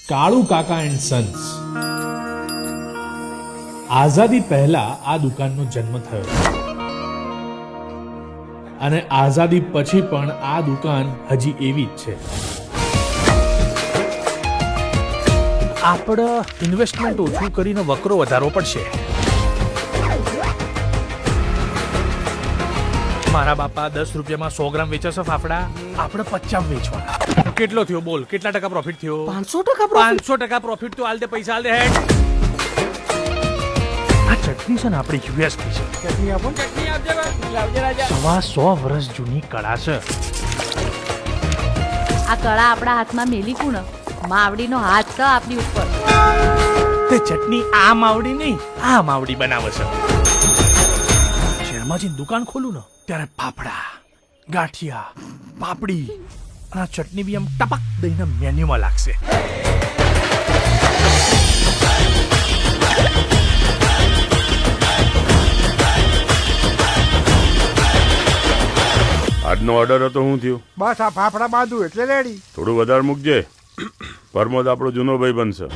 કાળુ કાકા and Sons. આઝાદી પહેલા આ દુકાનનો જન્મ થયો અને આઝાદી પછી પણ આ દુકાન હજી એવી જ છે. આપણે ઇન્વેસ્ટમેન્ટ ઓછું કરીને વકરો વધારવો પડશે. મારા બાપા 10 રૂપિયામાં 100 ગ્રામ વેચે છે ફાફડા, આપણે 50 વેચવાના. કેટલો થયો બોલ? કેટલા ટકા પ્રોફિટ થયો? 500% પ્રોફિટ. તો હાલ દે પૈસા, હાલ દે હેડ. આ ચટણી છે ને આપણી યુએસ ની છે. ચટણી આપો. ચટણી આપજે રાજા. 100 વર્ષ જૂની કળા છે. આ કળા આપણા હાથમાં મેલી કોણ? માવડીનો હાથ છે આપણી ઉપર. તે ચટણી આ માવડી નહીં, આ માવડી બનાવે છે. શહેરમાં જઈને દુકાન ખોલું ને ત્યારે ફાફડા, ગાંઠિયા, પાપડી અને આ ચટણી બી આમ ટપક દઈને મેન્યુમાં લાગશે. આજનો ઓર્ડર હતો, શું થયું? બસ આ ફાફડા બાંધું એટલે રેડી. થોડું વધારે મૂકજે. પરમોદ આપણો જૂનો ભાઈ બનશે.